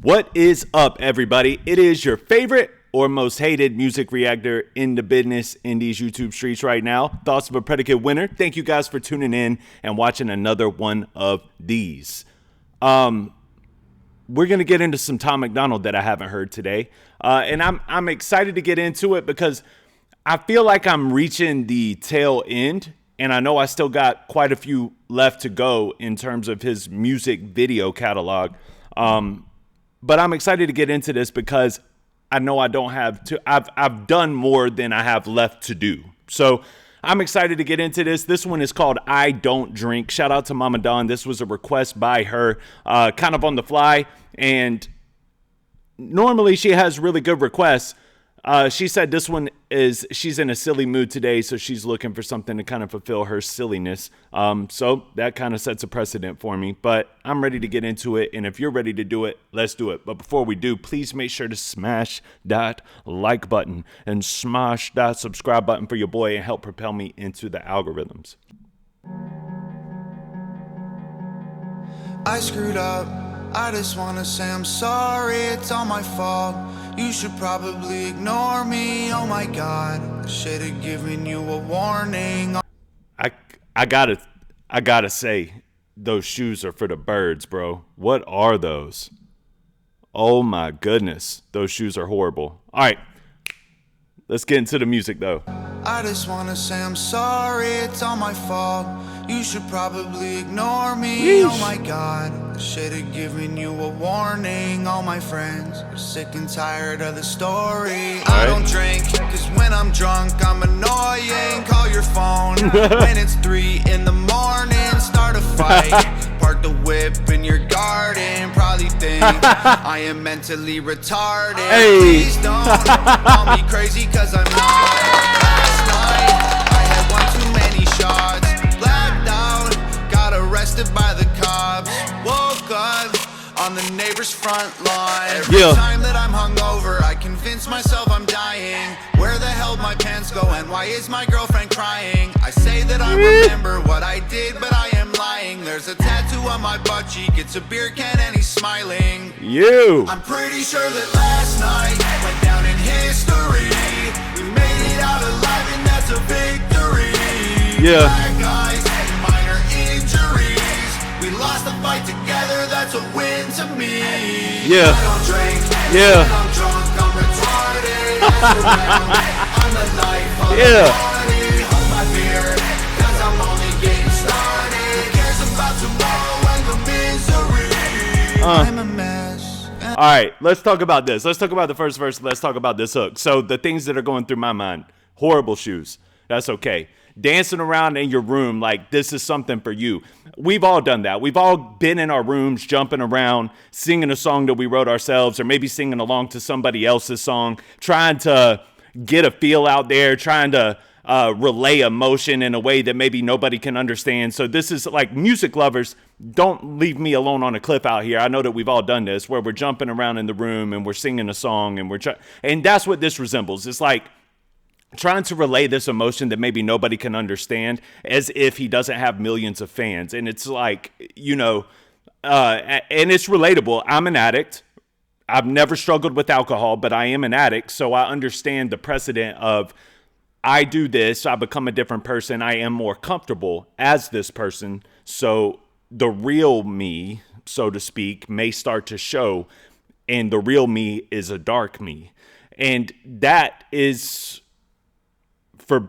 What is up, everybody? It is your favorite or most hated music reactor in the business in these YouTube streets right now. Thoughts of a predicate winner. Thank you guys for tuning in and watching another one of these. We're going to get into some Tom MacDonald that I haven't heard today. And I'm excited to get into it because I feel like I'm reaching the tail end. And I know I still got quite a few left to go in terms of his music video catalog. But I'm excited to get into this because I know I don't have to. I've done more than I have left to do. So I'm excited to get into this. This one is called I Don't Drink. Shout out to Mama Dawn. This was a request by her, kind of on the fly. And normally she has really good requests. She said this one is, she's in a silly mood today, so she's looking for something to kind of fulfill her silliness. So that kind of sets a precedent for me, but I'm ready to get into it. And if you're ready to do it, let's do it. But before we do, please make sure to smash that like button and smash that subscribe button for your boy and help propel me into the algorithms. I screwed up. I just want to say I'm sorry. It's all my fault. You should probably ignore me. Oh my God, I should have given you a warning. I gotta say, those shoes are for the birds, bro. What are those? Oh my goodness, those shoes are horrible. All right, let's get into the music though. I just want to say I'm sorry. It's all my fault. You should probably ignore me. Yeesh. Oh my God, I should have given you a warning. All my friends are sick and tired of the story. I don't drink, cause when I'm drunk I'm annoying. Call your phone when it's 3 in the morning. Start a fight, park the whip in your garden. Probably think I am mentally retarded. Hey. Please don't call me crazy cause I'm not. Last night I had one too many shots. Blacked out, got arrested by the cops. Woke up on the neighbor's front lawn. Every time that I'm hungover, I convince myself I'm dying. Where the hell my pants go and why is my girlfriend crying? I say that I remember what I did, but I am lying. There's a tattoo on my butt cheek, it's a beer can and he's smiling. I'm pretty sure that last night went down in history. We made it out alive and that's a victory. Black eyes and minor injuries. We lost the fight together, that's a win to me. I don't drink, when I'm drunk, I'm retarded. I'm the life of the party. Hold my beer, cause I'm only getting started. Who cares about tomorrow and the misery? I'm a mess. All right, let's talk about this. Let's talk about the first verse. Let's talk about this hook. So the things that are going through my mind. Horrible shoes. That's okay. Dancing around in your room like this is something for you. We've all done that. We've all been in our rooms jumping around, singing a song that we wrote ourselves, or maybe singing along to somebody else's song, trying to get a feel out there, trying to relay emotion in a way that maybe nobody can understand. So this is like, music lovers, don't leave me alone on a cliff out here. I know that we've all done this, where we're jumping around in the room and we're singing a song and and that's what this resembles. It's like trying to relay this emotion that maybe nobody can understand, as if he doesn't have millions of fans. And it's like, and it's relatable. I'm an addict. I've never struggled with alcohol, but I am an addict. So I understand the precedent of, I do this, I become a different person. I am more comfortable as this person. So the real me, so to speak, may start to show. And the real me is a dark me. And that is, for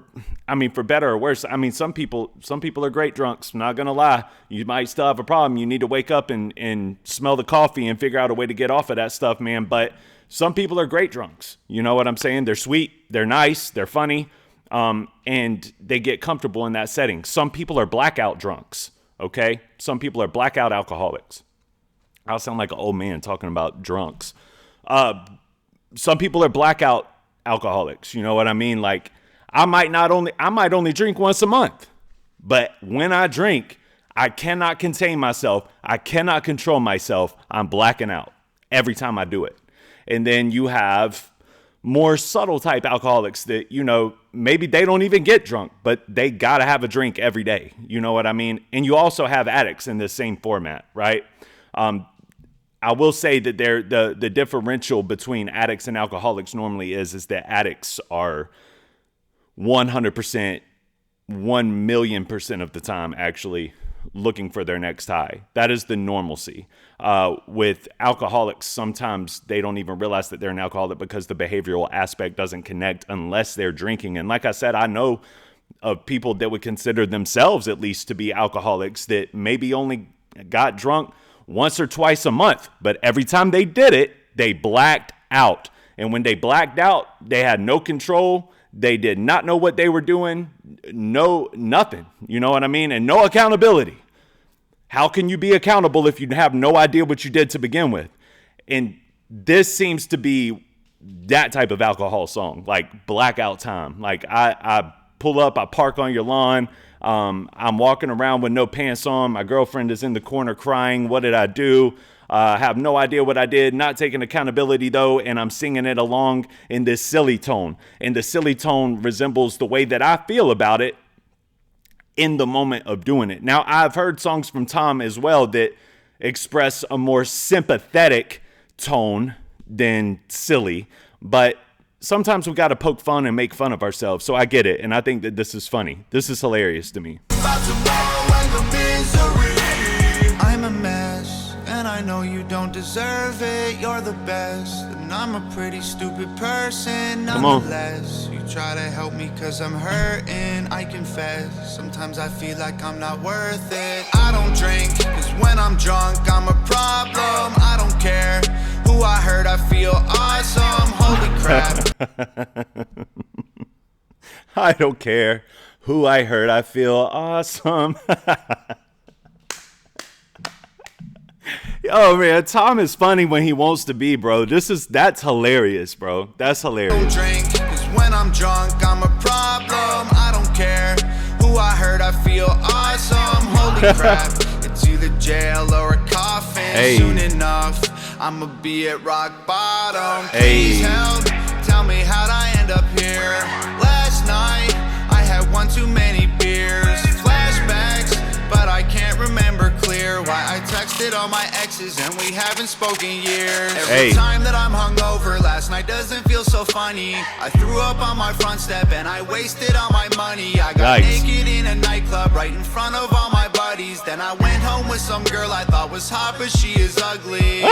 better or worse. I mean, some people are great drunks. I'm not going to lie. You might still have a problem. You need to wake up and smell the coffee and figure out a way to get off of that stuff, man. But some people are great drunks. You know what I'm saying? They're sweet. They're nice. They're funny. And they get comfortable in that setting. Some people are blackout drunks. Okay. Some people are blackout alcoholics. I'll sound like an old man talking about drunks. Some people are blackout alcoholics. You know what I mean? Like, I might only drink once a month, but when I drink, I cannot contain myself. I cannot control myself. I'm blacking out every time I do it. And then you have more subtle type alcoholics that, maybe they don't even get drunk, but they got to have a drink every day. You know what I mean? And you also have addicts in this same format, right? I will say that the differential between addicts and alcoholics normally is that addicts are 100%, 1,000,000% of the time actually looking for their next high. That is the normalcy. With alcoholics, sometimes they don't even realize that they're an alcoholic because the behavioral aspect doesn't connect unless they're drinking. And like I said, I know of people that would consider themselves at least to be alcoholics that maybe only got drunk once or twice a month, but every time they did it, they blacked out. And when they blacked out, they had no control. They did not know what they were doing. Nothing. You know what I mean? And no accountability. How can you be accountable if you have no idea what you did to begin with? And this seems to be that type of alcohol song, like blackout time. Like I pull up, I park on your lawn. I'm walking around with no pants on. My girlfriend is in the corner crying. What did I do? I have no idea what I did. Not taking accountability, though, and I'm singing it along in this silly tone. And the silly tone resembles the way that I feel about it in the moment of doing it. Now, I've heard songs from Tom as well that express a more sympathetic tone than silly, but sometimes we got to poke fun and make fun of ourselves. So I get it, and I think that this is funny. This is hilarious to me. I'm a mess, and I know you don't deserve it. You're the best, and I'm a pretty stupid person. Nonetheless, you try to help me cause I'm hurting, I confess. Sometimes I feel like I'm not worth it. I don't drink, cause when I'm drunk, I'm a problem. I don't care who I hurt, I feel awesome. Holy crap. I don't care who I hurt, I feel awesome. Oh man, Tom is funny when he wants to be, bro. That's hilarious, bro. That's hilarious. I don't drink, cause when I'm drunk, I'm a problem. I don't care who I hurt, I feel awesome. Holy crap, it's either jail or a coffin. Hey. Soon enough, I'ma be at rock bottom. Please help, tell me how'd I end up here. Last night, I had one too many beers. Flashbacks, but I can't remember clear why I texted all my exes and we haven't spoken years. Every time that I'm hungover, last night doesn't feel so funny. I threw up on my front step and I wasted all my money. I got naked in a nightclub right in front of all my buddies. Then I went home with some girl I thought was hot, but she is ugly.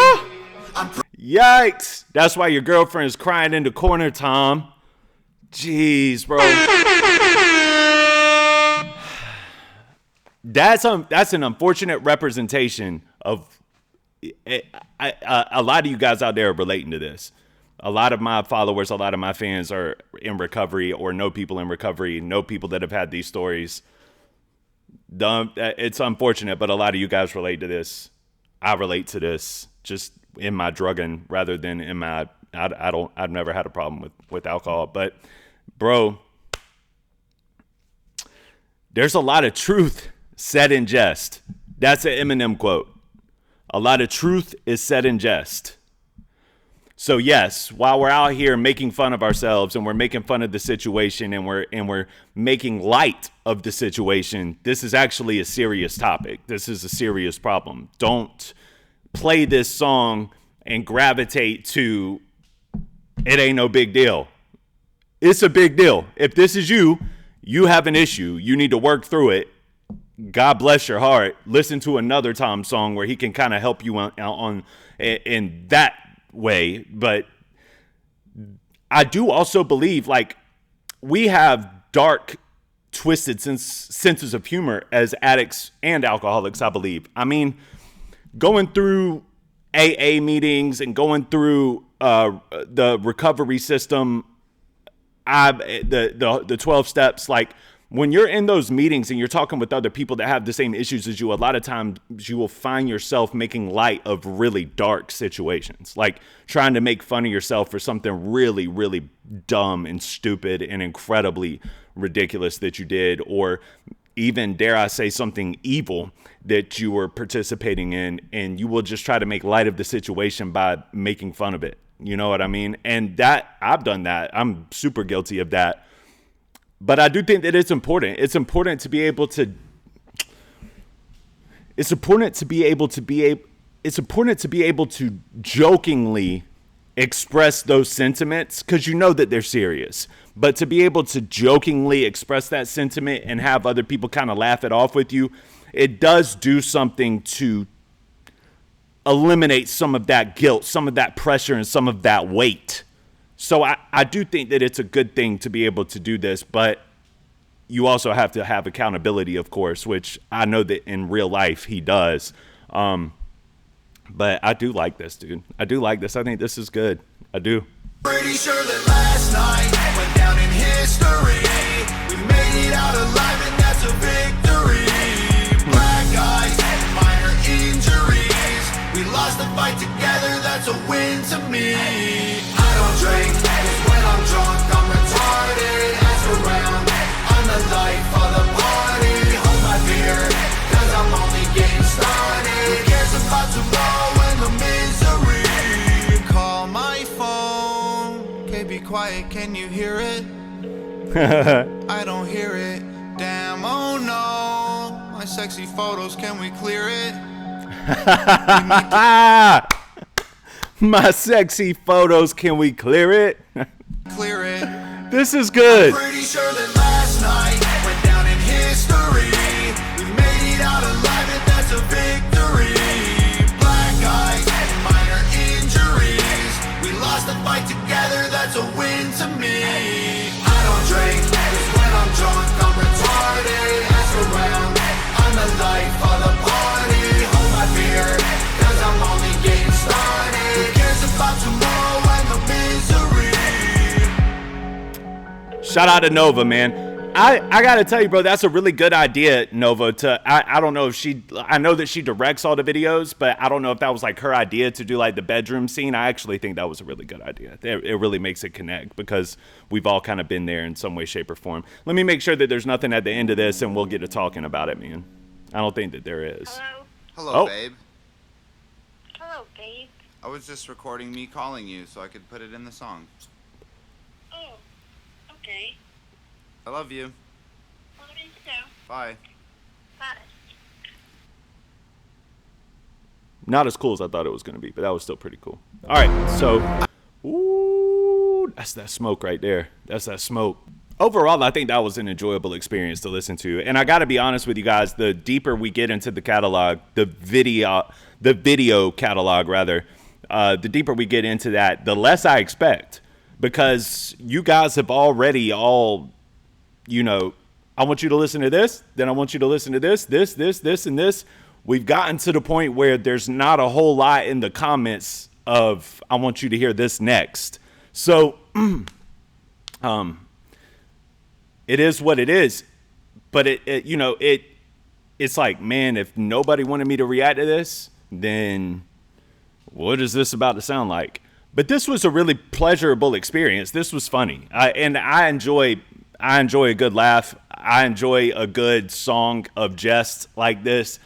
Yikes. That's why your girlfriend is crying in the corner, Tom. Jeez, bro. That's an unfortunate representation of a lot of you guys out there are relating to this. A lot of my followers, a lot of my fans are in recovery or know people in recovery, know people that have had these stories. It's unfortunate, but a lot of you guys relate to this. I relate to this just in my drugging rather than in my, I've never had a problem with alcohol, but bro, there's a lot of truth said in jest. That's an Eminem quote. A lot of truth is said in jest. So yes, while we're out here making fun of ourselves and we're making fun of the situation and we're making light of the situation, this is actually a serious topic. This is a serious problem. Don't play this song and gravitate to it ain't no big deal. It's a big deal. If this is you, you have an issue. You need to work through it. God bless your heart. Listen to another Tom song where he can kind of help you on in that way. But I do also believe like we have dark, twisted senses of humor as addicts and alcoholics, I believe. I mean, going through AA meetings and going through the recovery system, the 12 steps, like when you're in those meetings and you're talking with other people that have the same issues as you, a lot of times you will find yourself making light of really dark situations, like trying to make fun of yourself for something really, really dumb and stupid and incredibly ridiculous that you did, or even, dare I say, something evil that you were participating in, and you will just try to make light of the situation by making fun of it. You know what I mean? And that, I've done that. I'm super guilty of that. But I do think that it's important. It's important to be able to it's important to be able to jokingly express those sentiments because you know that they're serious. But to be able to jokingly express that sentiment and have other people kind of laugh it off with you, it does do something to eliminate some of that guilt, some of that pressure, and some of that weight. So I do think that it's a good thing to be able to do this, but you also have to have accountability, of course, which I know that in real life he does. But I do like this, dude. I do like this. I think this is good. I do. Pretty sure that last night went down in history. We made it out alive and that's a victory. Black eyes, minor injuries. We lost the fight together, that's a win to me. I don't drink, 'cause when I'm drunk I'm retarded. Ask around, I'm the life of the party. Hold my beer, 'cause I'm only getting started. Who cares about tomorrow and the misery? Call my phone, okay, be quiet, can you hear it? I don't hear it, damn, oh no. My sexy photos, can we clear it? My sexy photos, can we clear it? Clear it. This is good. Pretty sure that last night went down in history. We made it out alive and that's a victory. Black eyes, minor injuries. We lost the fight together, that's a win to me. I don't drink, 'cause when I'm drunk I'm retarded. Ask around, I'm the life of the party. Hold my beer, 'cause I'm only getting started. Who cares about tomorrow and the misery? Shout out to Nova, man. I gotta tell you, bro, that's a really good idea, Nova. I don't know if I know that she directs all the videos, but I don't know if that was like her idea to do like the bedroom scene. I actually think that was a really good idea. It really makes it connect because we've all kind of been there in some way, shape, or form. Let me make sure that there's nothing at the end of this and we'll get to talking about it, man. I don't think that there is. Hello? Hello, Oh. babe. Hello, babe. I was just recording me calling you so I could put it in the song. Oh, okay. I love you. Well, it is so. Bye. Bye. Not as cool as I thought it was going to be, but that was still pretty cool. All right, so, ooh, that's that smoke right there. That's that smoke. Overall, I think that was an enjoyable experience to listen to. And I got to be honest with you guys, the deeper we get into the catalog, the video catalog rather, the deeper we get into that, the less I expect. Because you guys have already all, I want you to listen to this, then I want you to listen to this, and this. We've gotten to the point where there's not a whole lot in the comments of, I want you to hear this next. So, it is what it is. But it's like, man, if nobody wanted me to react to this, then what is this about to sound like? But this was a really pleasurable experience. This was funny. I enjoy a good laugh. I enjoy a good song of jest like this.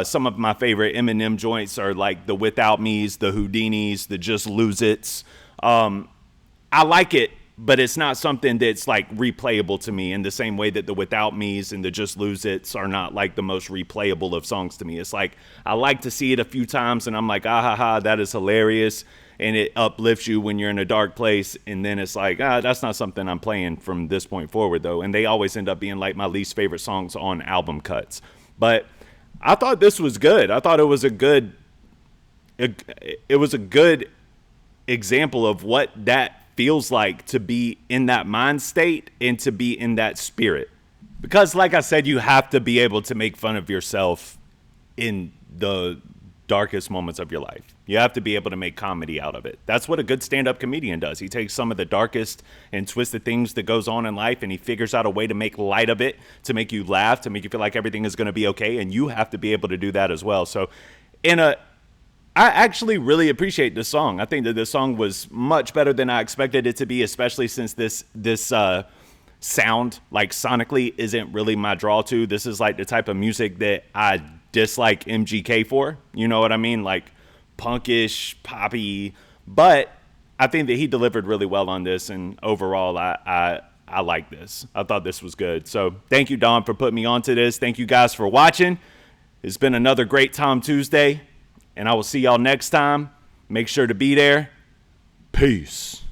Some of my favorite Eminem joints are like the Without Me's, the Houdinis, the Just Lose It's. I like it, but it's not something that's like replayable to me in the same way that the Without Me's and the Just Lose It's are not like the most replayable of songs to me. It's like I like to see it a few times and I'm like, ah ha ha, that is hilarious. And it uplifts you when you're in a dark place. And then it's like, that's not something I'm playing from this point forward, though. And they always end up being like my least favorite songs on album cuts. But I thought this was good. I thought it was a good example of what that feels like to be in that mind state and to be in that spirit. Because like I said, you have to be able to make fun of yourself in the darkest moments of your life. You have to be able to make comedy out of it. That's what a good stand-up comedian does. He takes some of the darkest and twisted things that goes on in life and he figures out a way to make light of it, to make you laugh, to make you feel like everything is going to be okay, and you have to be able to do that as well. So I actually really appreciate this song. I think that this song was much better than I expected it to be, especially since this sound, like sonically, isn't really my draw to. This is like the type of music that I dislike MGK for. You know what I mean? Like punkish, poppy. But I think that he delivered really well on this, and overall, I like this. I thought this was good. So thank you, Don, for putting me onto this. Thank you guys for watching. It's been another great Tom Tuesday. And I will see y'all next time. Make sure to be there. Peace.